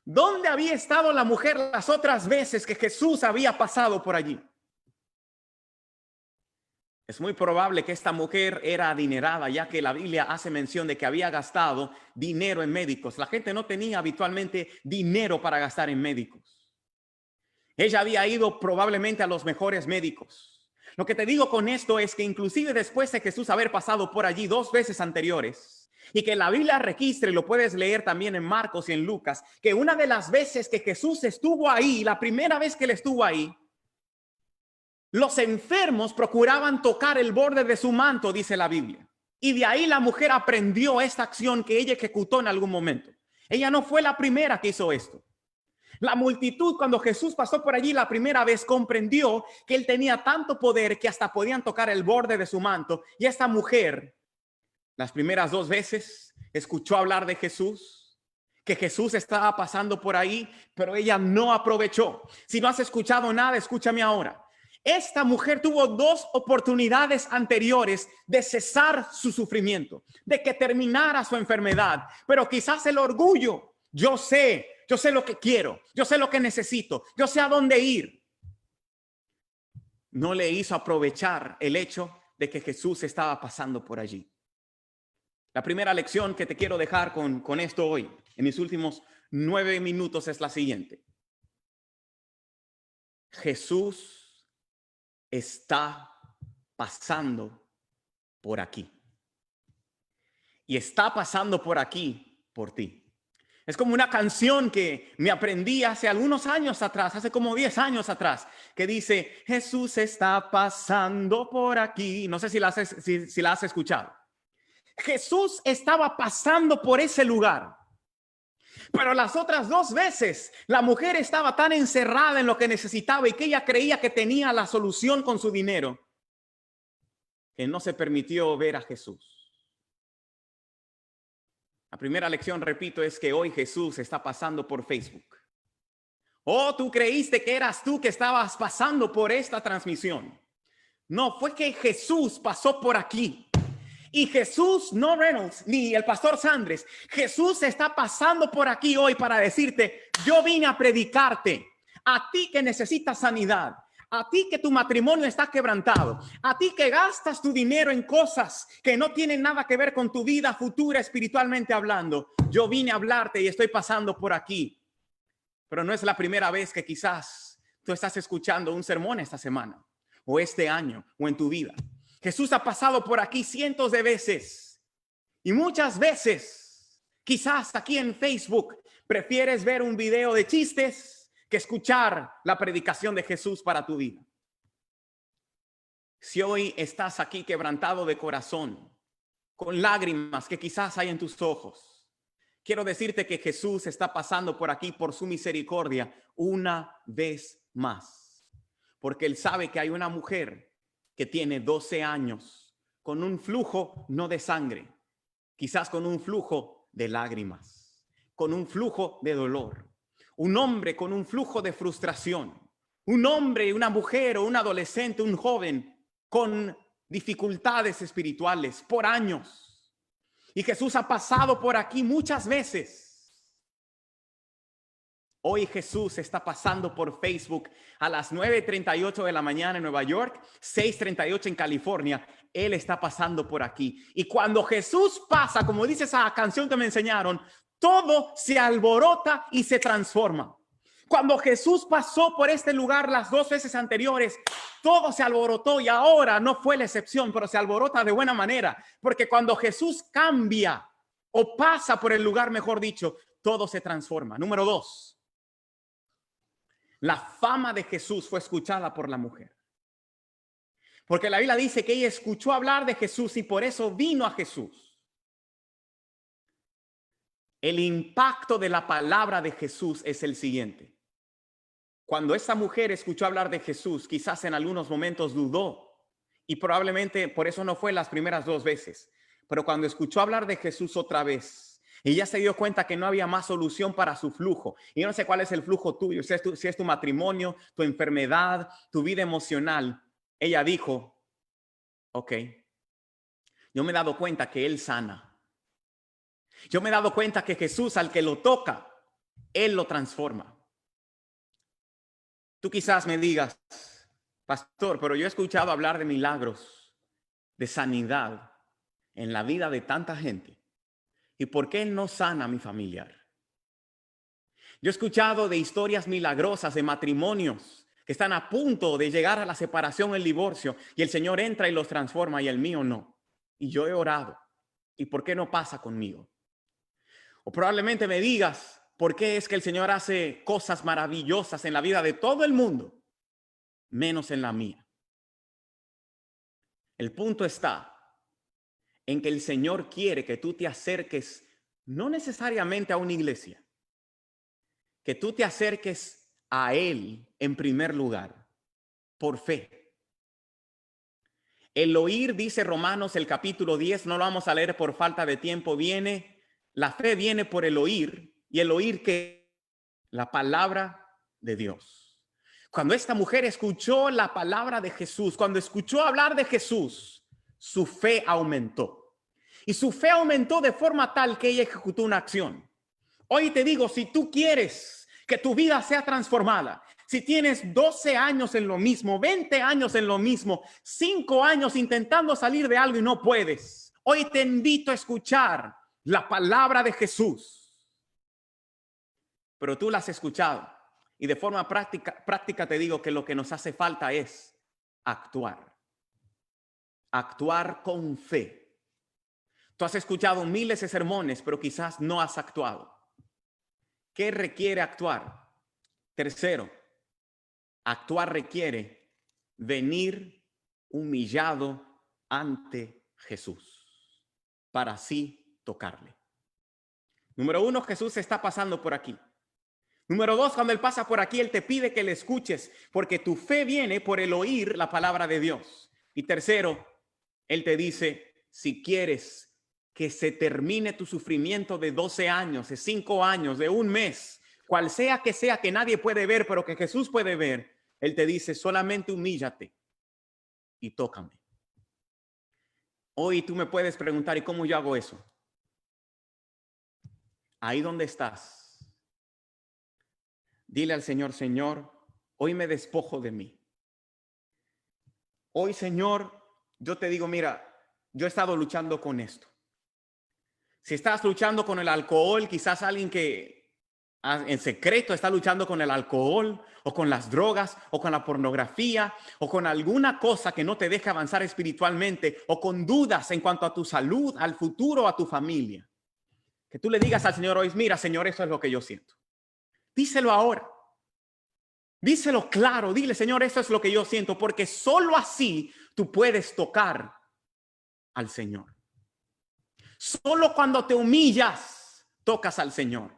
¿Dónde había estado la mujer las otras veces que Jesús había pasado por allí? Es muy probable que esta mujer era adinerada, ya que la Biblia hace mención de que había gastado dinero en médicos. La gente no tenía habitualmente dinero para gastar en médicos. Ella había ido probablemente a los mejores médicos. Lo que te digo con esto es que inclusive después de Jesús haber pasado por allí 2 veces anteriores, y que la Biblia registre, lo puedes leer también en Marcos y en Lucas, que una de las veces que Jesús estuvo ahí, la primera vez que él estuvo ahí, los enfermos procuraban tocar el borde de su manto, dice la Biblia. Y de ahí la mujer aprendió esta acción que ella ejecutó en algún momento. Ella no fue la primera que hizo esto. La multitud, cuando Jesús pasó por allí la primera vez, comprendió que él tenía tanto poder que hasta podían tocar el borde de su manto. Y esta mujer, las primeras 2 veces, escuchó hablar de Jesús, que Jesús estaba pasando por ahí, pero ella no aprovechó. Si no has escuchado nada, escúchame ahora. Esta mujer tuvo 2 oportunidades anteriores de cesar su sufrimiento, de que terminara su enfermedad, pero quizás el orgullo, yo sé lo que quiero, yo sé lo que necesito, yo sé a dónde ir, no le hizo aprovechar el hecho de que Jesús estaba pasando por allí. La primera lección que te quiero dejar con esto hoy, en mis últimos 9 minutos, es la siguiente. Jesús está pasando por aquí. Y está pasando por aquí por ti. Es como una canción que me aprendí hace algunos años atrás, hace como 10 años atrás, que dice, Jesús está pasando por aquí. No sé si la has escuchado. Jesús estaba pasando por ese lugar. Pero las otras 2 veces, la mujer estaba tan encerrada en lo que necesitaba y que ella creía que tenía la solución con su dinero, que no se permitió ver a Jesús. La primera lección, repito, es que hoy Jesús está pasando por Facebook. Oh, tú creíste que eras tú que estabas pasando por esta transmisión. No, fue que Jesús pasó por aquí. Y Jesús, no Reynolds, ni el pastor Sandres, Jesús está pasando por aquí hoy para decirte, yo vine a predicarte, a ti que necesitas sanidad, a ti que tu matrimonio está quebrantado, a ti que gastas tu dinero en cosas que no tienen nada que ver con tu vida futura espiritualmente hablando. Yo vine a hablarte y estoy pasando por aquí. Pero no es la primera vez que quizás tú estás escuchando un sermón esta semana, o este año, o en tu vida. Jesús ha pasado por aquí cientos de veces y muchas veces, quizás aquí en Facebook, prefieres ver un video de chistes que escuchar la predicación de Jesús para tu vida. Si hoy estás aquí quebrantado de corazón, con lágrimas que quizás hay en tus ojos, quiero decirte que Jesús está pasando por aquí por su misericordia una vez más, porque Él sabe que hay una mujer que tiene 12 años, con un flujo no de sangre, quizás con un flujo de lágrimas, con un flujo de dolor, un hombre con un flujo de frustración, un hombre, una mujer o un adolescente, un joven con dificultades espirituales por años. Y Jesús ha pasado por aquí muchas veces. Hoy Jesús está pasando por Facebook a las 9:38 de la mañana en Nueva York, 6:38 en California. Él está pasando por aquí. Y cuando Jesús pasa, como dice esa canción que me enseñaron, todo se alborota y se transforma. Cuando Jesús pasó por este lugar las 2 veces anteriores, todo se alborotó y ahora no fue la excepción, pero se alborota de buena manera. Porque cuando Jesús cambia o pasa por el lugar, mejor dicho, todo se transforma. Número 2. La fama de Jesús fue escuchada por la mujer. Porque la Biblia dice que ella escuchó hablar de Jesús y por eso vino a Jesús. El impacto de la palabra de Jesús es el siguiente. Cuando esta mujer escuchó hablar de Jesús, quizás en algunos momentos dudó y probablemente por eso no fue las primeras 2 veces. Pero cuando escuchó hablar de Jesús otra vez, ella se dio cuenta que no había más solución para su flujo. Y yo no sé cuál es el flujo tuyo, si es tu matrimonio, tu enfermedad, tu vida emocional. Ella dijo, ok, yo me he dado cuenta que Él sana. Yo me he dado cuenta que Jesús, al que lo toca, Él lo transforma. Tú quizás me digas, pastor, pero yo he escuchado hablar de milagros. de sanidad en la vida de tanta gente? ¿Y por qué Él no sana a mi familiar? Yo he escuchado de historias milagrosas de matrimonios que están a punto de llegar a la separación, el divorcio, y el Señor entra y los transforma y el mío no. Y yo he orado. ¿Y por qué no pasa conmigo? O probablemente me digas, ¿por qué es que el Señor hace cosas maravillosas en la vida de todo el mundo, menos en la mía? El punto está en que el Señor quiere que tú te acerques no necesariamente a una iglesia, que tú te acerques a Él en primer lugar, por fe. El oír, dice Romanos el capítulo 10, no lo vamos a leer por falta de tiempo, la fe viene por el oír, y el oír que la palabra de Dios. Cuando esta mujer escuchó la palabra de Jesús, cuando escuchó hablar de Jesús, su fe aumentó. Y su fe aumentó de forma tal que ella ejecutó una acción. Hoy te digo, si tú quieres que tu vida sea transformada, si tienes 12 años en lo mismo, 20 años en lo mismo, 5 años intentando salir de algo y no puedes, hoy te invito a escuchar la palabra de Jesús. Pero tú la has escuchado y de forma práctica te digo que lo que nos hace falta es actuar. Actuar con fe. Tú has escuchado miles de sermones, pero quizás no has actuado. ¿Qué requiere actuar? Tercero, actuar requiere venir humillado ante Jesús para así tocarle. Número 1, Jesús está pasando por aquí. Número 2, cuando Él pasa por aquí, Él te pide que le escuches porque tu fe viene por el oír la palabra de Dios. Y tercero, Él te dice, si quieres que se termine tu sufrimiento de 12 años, de 5 años, de un mes, cual sea que nadie puede ver, pero que Jesús puede ver, Él te dice, solamente humíllate y tócame. Hoy tú me puedes preguntar, ¿y cómo yo hago eso? Ahí donde estás, dile al Señor, Señor, hoy me despojo de mí. Hoy, Señor, yo te digo, mira, yo he estado luchando con esto. Si estás luchando con el alcohol, quizás alguien que en secreto está luchando con el alcohol o con las drogas o con la pornografía o con alguna cosa que no te deja avanzar espiritualmente o con dudas en cuanto a tu salud, al futuro o a tu familia. Que tú le digas al Señor hoy, mira, Señor, eso es lo que yo siento. Díselo ahora. Díselo claro, dile, Señor, eso es lo que yo siento, porque solo así tú puedes tocar al Señor. Solo cuando te humillas, tocas al Señor.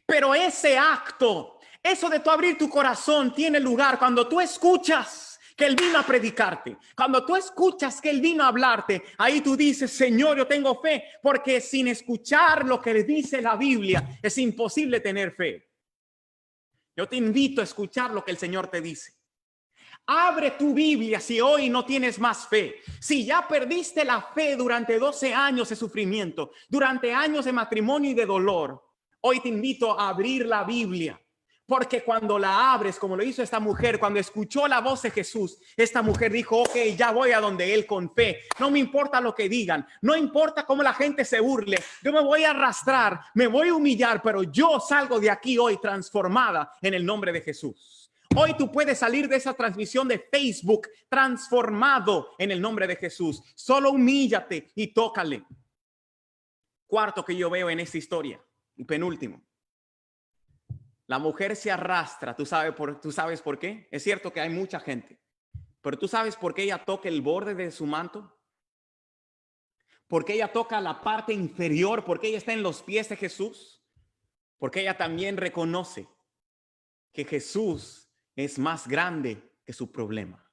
Pero ese acto, eso de tú abrir tu corazón, tiene lugar cuando tú escuchas que Él vino a predicarte. Cuando tú escuchas que Él vino a hablarte, ahí tú dices, Señor, yo tengo fe, porque sin escuchar lo que le dice la Biblia, es imposible tener fe. Yo te invito a escuchar lo que el Señor te dice. Abre tu Biblia si hoy no tienes más fe. Si ya perdiste la fe durante 12 años de sufrimiento, durante años de matrimonio y de dolor, hoy te invito a abrir la Biblia. Porque cuando la abres, como lo hizo esta mujer, cuando escuchó la voz de Jesús, esta mujer dijo, ok, ya voy a donde Él con fe. No me importa lo que digan, no importa cómo la gente se burle. Yo me voy a arrastrar, me voy a humillar, pero yo salgo de aquí hoy transformada en el nombre de Jesús. Hoy tú puedes salir de esa transmisión de Facebook transformado en el nombre de Jesús. Solo humíllate y tócale. Cuarto que yo veo en esta historia, y penúltimo. La mujer se arrastra, ¿tú sabes por qué? Es cierto que hay mucha gente, pero ¿tú sabes por qué ella toca el borde de su manto? ¿Por qué ella toca la parte inferior? ¿Por qué ella está en los pies de Jesús? Porque ella también reconoce que Jesús es más grande que su problema.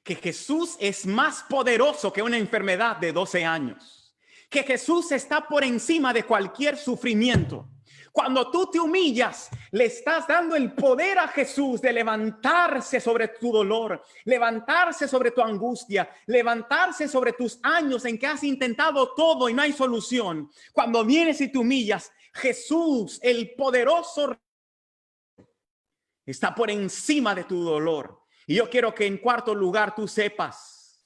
Que Jesús es más poderoso que una enfermedad de 12 años. Que Jesús está por encima de cualquier sufrimiento. Cuando tú te humillas, le estás dando el poder a Jesús de levantarse sobre tu dolor, levantarse sobre tu angustia, levantarse sobre tus años en que has intentado todo y no hay solución. Cuando vienes y te humillas, Jesús, el poderoso, está por encima de tu dolor. Y yo quiero que en cuarto lugar tú sepas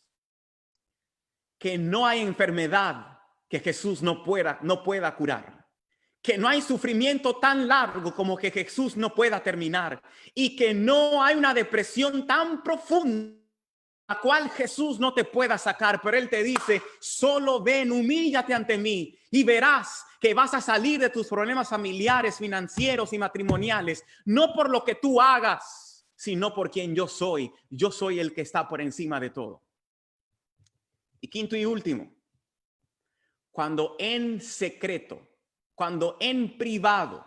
que no hay enfermedad que Jesús no pueda curar, que no hay sufrimiento tan largo como que Jesús no pueda terminar, y que no hay una depresión tan profunda la cual Jesús no te pueda sacar. Pero Él te dice, solo ven, humíllate ante mí y verás que vas a salir de tus problemas familiares, financieros y matrimoniales, no por lo que tú hagas, sino por quien yo soy. Yo soy el que está por encima de todo. Y quinto y último, cuando en secreto, cuando en privado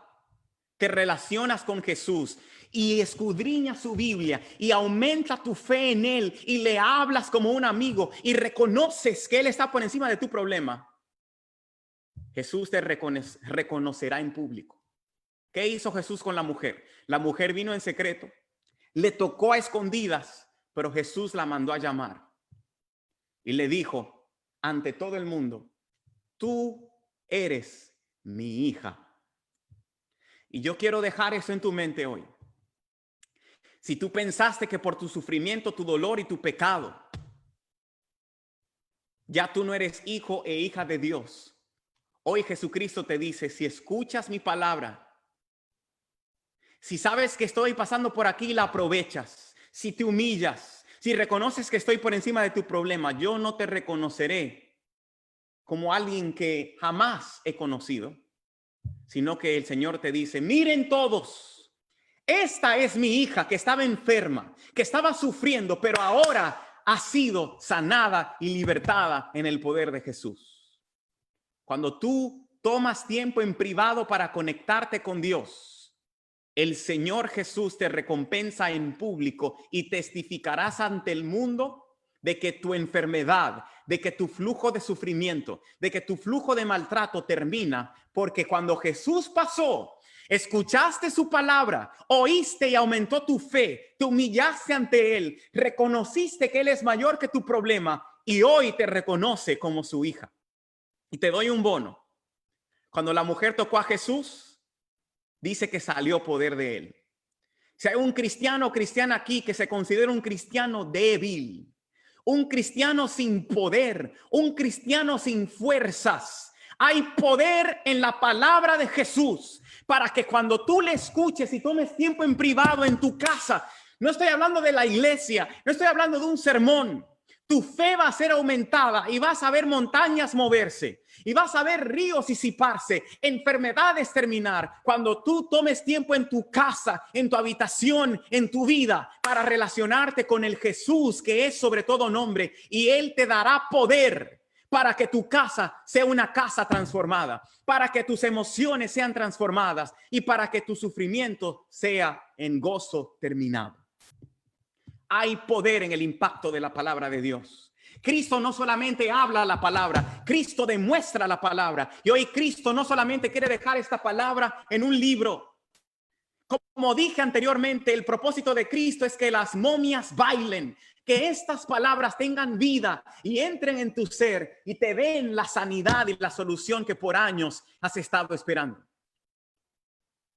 te relacionas con Jesús y escudriñas su Biblia y aumenta tu fe en Él y le hablas como un amigo y reconoces que Él está por encima de tu problema, Jesús te reconocerá en público. ¿Qué hizo Jesús con la mujer? La mujer vino en secreto, le tocó a escondidas, pero Jesús la mandó a llamar y le dijo ante todo el mundo, tú eres mi hija. Y yo quiero dejar eso en tu mente hoy. Si tú pensaste que por tu sufrimiento, tu dolor y tu pecado, ya tú no eres hijo e hija de Dios, hoy Jesucristo te dice, si escuchas mi palabra, si sabes que estoy pasando por aquí y la aprovechas, si te humillas, si reconoces que estoy por encima de tu problema, yo no te reconoceré como alguien que jamás he conocido, sino que el Señor te dice, miren todos, esta es mi hija que estaba enferma, que estaba sufriendo, pero ahora ha sido sanada y libertada en el poder de Jesús. Cuando tú tomas tiempo en privado para conectarte con Dios, el Señor Jesús te recompensa en público y testificarás ante el mundo de que tu enfermedad, de que tu flujo de sufrimiento, de que tu flujo de maltrato termina, porque cuando Jesús pasó, escuchaste su palabra, oíste y aumentó tu fe, te humillaste ante Él, reconociste que Él es mayor que tu problema y hoy te reconoce como su hija. Y te doy un bono. Cuando la mujer tocó a Jesús, dice que salió poder de Él. Si hay un cristiano o cristiana aquí que se considera un cristiano débil, un cristiano sin poder, un cristiano sin fuerzas, hay poder en la palabra de Jesús para que cuando tú le escuches y tomes tiempo en privado en tu casa, no estoy hablando de la iglesia, no estoy hablando de un sermón, tu fe va a ser aumentada y vas a ver montañas moverse y vas a ver ríos disiparse, enfermedades terminar, cuando tú tomes tiempo en tu casa, en tu habitación, en tu vida, para relacionarte con el Jesús que es sobre todo nombre, y Él te dará poder para que tu casa sea una casa transformada, para que tus emociones sean transformadas y para que tu sufrimiento sea en gozo terminado. Hay poder en el impacto de la palabra de Dios. Cristo no solamente habla la palabra, Cristo demuestra la palabra. Y hoy Cristo no solamente quiere dejar esta palabra en un libro. Como dije anteriormente, el propósito de Cristo es que las momias bailen, que estas palabras tengan vida y entren en tu ser y te den la sanidad y la solución que por años has estado esperando.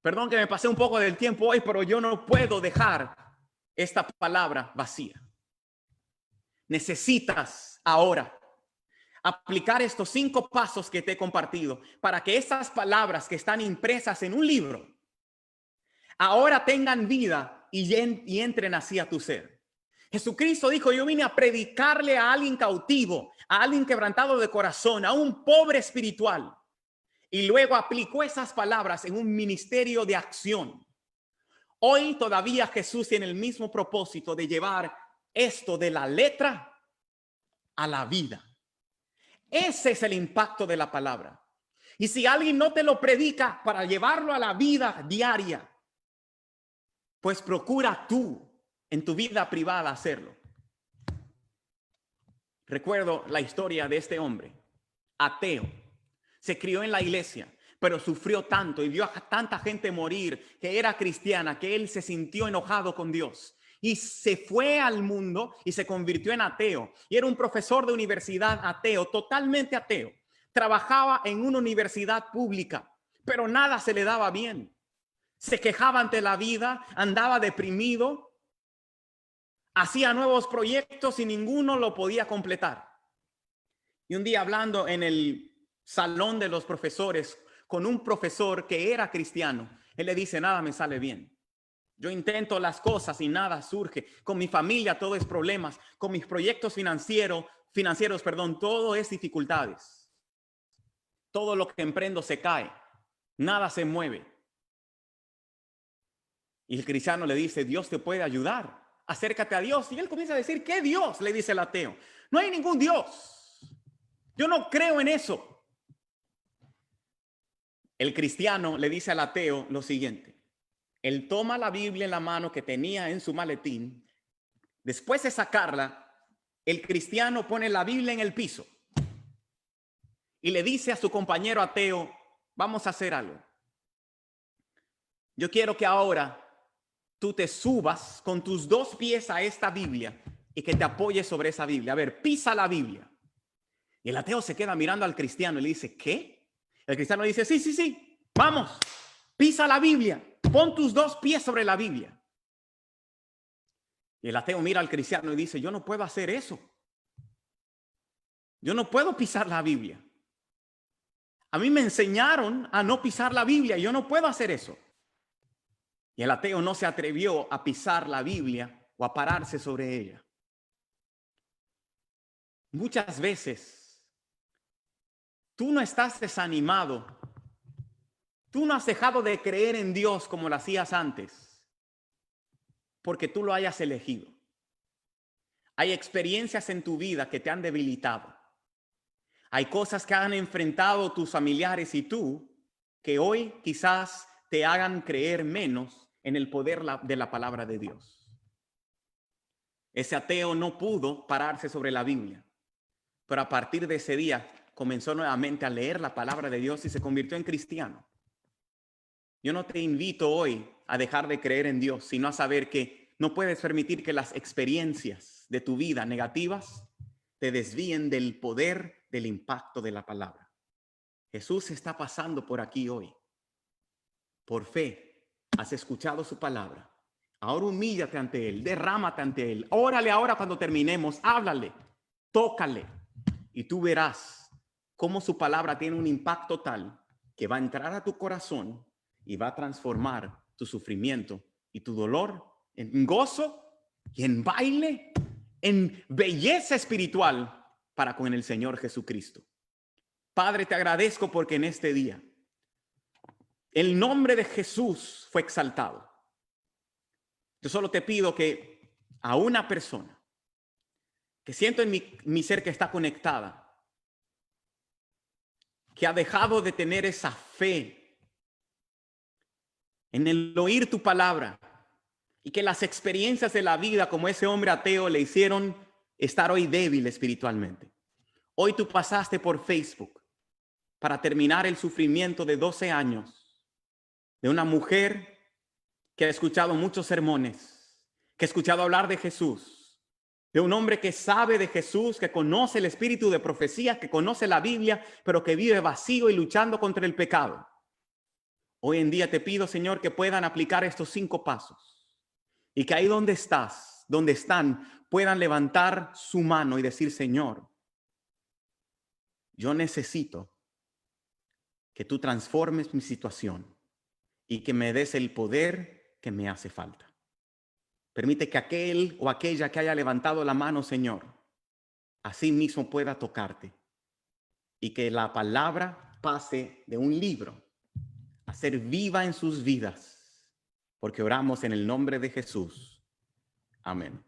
Perdón que me pasé un poco del tiempo hoy, pero yo no puedo dejar esta palabra vacía. Necesitas ahora aplicar estos 5 pasos que te he compartido para que estas palabras que están impresas en un libro ahora tengan vida y entren así a tu ser. Jesucristo dijo, yo vine a predicarle a alguien cautivo, a alguien quebrantado de corazón, a un pobre espiritual. Y luego aplicó esas palabras en un ministerio de acción. Hoy todavía Jesús tiene el mismo propósito de llevar esto de la letra a la vida. Ese es el impacto de la palabra. Y si alguien no te lo predica para llevarlo a la vida diaria, pues procura tú en tu vida privada hacerlo. Recuerdo la historia de este hombre, ateo. Se crió en la iglesia, pero sufrió tanto y vio a tanta gente morir que era cristiana, que él se sintió enojado con Dios y se fue al mundo y se convirtió en ateo. Y era un profesor de universidad ateo, totalmente ateo. Trabajaba en una universidad pública, pero nada se le daba bien. Se quejaba ante la vida, andaba deprimido, hacía nuevos proyectos y ninguno lo podía completar. Y un día hablando en el salón de los profesores con un profesor que era cristiano, él le dice, nada me sale bien. Yo intento las cosas y nada surge. Con mi familia todo es problemas. Con mis proyectos financieros, todo es dificultades. Todo lo que emprendo se cae. Nada se mueve. Y el cristiano le dice, Dios te puede ayudar. Acércate a Dios. Y él comienza a decir, ¿qué Dios? Le dice el ateo. No hay ningún Dios. Yo no creo en eso. El cristiano le dice al ateo lo siguiente. Él toma la Biblia en la mano que tenía en su maletín. Después de sacarla, el cristiano pone la Biblia en el piso y le dice a su compañero ateo, vamos a hacer algo. Yo quiero que ahora tú te subas con tus 2 pies a esta Biblia y que te apoyes sobre esa Biblia. A ver, pisa la Biblia. Y el ateo se queda mirando al cristiano y le dice, ¿qué? El cristiano le dice, sí, vamos, pisa la Biblia. Pon tus 2 pies sobre la Biblia. Y el ateo mira al cristiano y dice, yo no puedo hacer eso. Yo no puedo pisar la Biblia. A mí me enseñaron a no pisar la Biblia y yo no puedo hacer eso. Y el ateo no se atrevió a pisar la Biblia o a pararse sobre ella. Muchas veces tú no estás desanimado. Tú no has dejado de creer en Dios como lo hacías antes, porque tú lo hayas elegido. Hay experiencias en tu vida que te han debilitado. Hay cosas que han enfrentado tus familiares y tú, que hoy quizás te hagan creer menos en el poder de la palabra de Dios. Ese ateo no pudo pararse sobre la Biblia, pero a partir de ese día comenzó nuevamente a leer la palabra de Dios y se convirtió en cristiano. Yo no te invito hoy a dejar de creer en Dios, sino a saber que no puedes permitir que las experiencias de tu vida negativas te desvíen del poder, del impacto de la palabra. Jesús está pasando por aquí hoy. Por fe, has escuchado su palabra. Ahora humíllate ante Él, derrámate ante Él. Órale ahora cuando terminemos, háblale, tócale. Y tú verás cómo su palabra tiene un impacto tal que va a entrar a tu corazón y va a transformar tu sufrimiento y tu dolor en gozo y en baile, en belleza espiritual para con el Señor Jesucristo. Padre, te agradezco porque en este día el nombre de Jesús fue exaltado. Yo solo te pido que a una persona que siento en mi ser que está conectada, que ha dejado de tener esa fe en el oír tu palabra y que las experiencias de la vida como ese hombre ateo le hicieron estar hoy débil espiritualmente. Hoy tú pasaste por Facebook para terminar el sufrimiento de 12 años de una mujer que ha escuchado muchos sermones, que ha escuchado hablar de Jesús, de un hombre que sabe de Jesús, que conoce el espíritu de profecía, que conoce la Biblia, pero que vive vacío y luchando contra el pecado. Hoy en día te pido, Señor, que puedan aplicar estos 5 pasos y que ahí donde estás, donde están, puedan levantar su mano y decir, Señor, yo necesito que tú transformes mi situación y que me des el poder que me hace falta. Permite que aquel o aquella que haya levantado la mano, Señor, así mismo pueda tocarte y que la palabra pase de un libro a ser viva en sus vidas, porque oramos en el nombre de Jesús. Amén.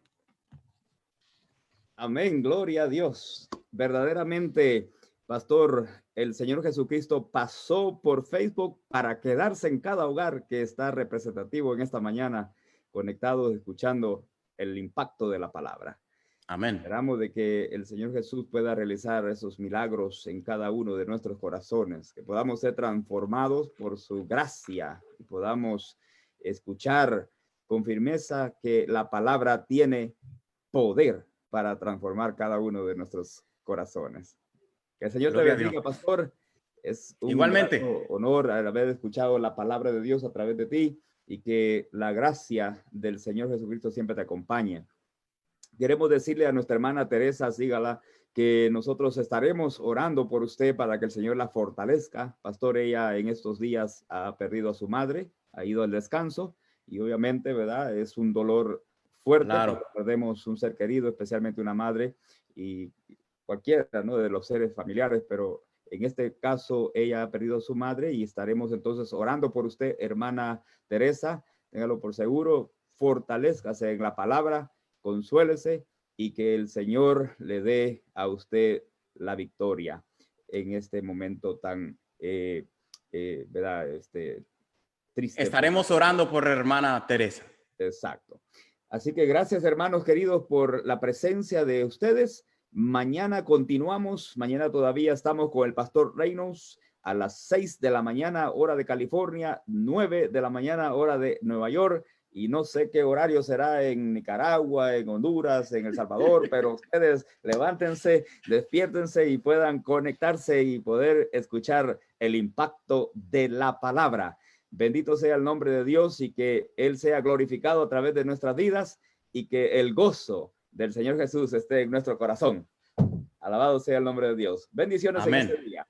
Amén, gloria a Dios. Verdaderamente, pastor, el Señor Jesucristo pasó por Facebook para quedarse en cada hogar que está representativo en esta mañana, conectados, escuchando el impacto de la palabra. Amén. Esperamos de que el Señor Jesús pueda realizar esos milagros en cada uno de nuestros corazones, que podamos ser transformados por su gracia y podamos escuchar con firmeza que la palabra tiene poder para transformar cada uno de nuestros corazones. Que el Señor Gloria te bendiga, pastor. Es un Igualmente. honor haber escuchado la palabra de Dios a través de ti y que la gracia del Señor Jesucristo siempre te acompañe. Queremos decirle a nuestra hermana Teresa, sígala, que nosotros estaremos orando por usted para que el Señor la fortalezca. Pastor, ella en estos días ha perdido a su madre, ha ido al descanso y obviamente, ¿verdad? Es un dolor fuerte. Claro. Cuando perdemos un ser querido, especialmente una madre y cualquiera, ¿no? De los seres familiares, pero en este caso ella ha perdido a su madre y estaremos entonces orando por usted, hermana Teresa. Téngalo por seguro, fortalézcase en la palabra, consuélese y que el Señor le dé a usted la victoria en este momento tan, ¿verdad? Triste. Estaremos orando por hermana Teresa. Exacto. Así que gracias, hermanos queridos, por la presencia de ustedes. Mañana continuamos. Mañana todavía estamos con el pastor Reynolds a las 6 de la mañana, hora de California, 9 de la mañana, hora de Nueva York. Y no sé qué horario será en Nicaragua, en Honduras, en El Salvador, pero ustedes levántense, despiértense y puedan conectarse y poder escuchar el impacto de la palabra. Bendito sea el nombre de Dios y que Él sea glorificado a través de nuestras vidas y que el gozo del Señor Jesús esté en nuestro corazón. Alabado sea el nombre de Dios. Bendiciones. Amén. En este día.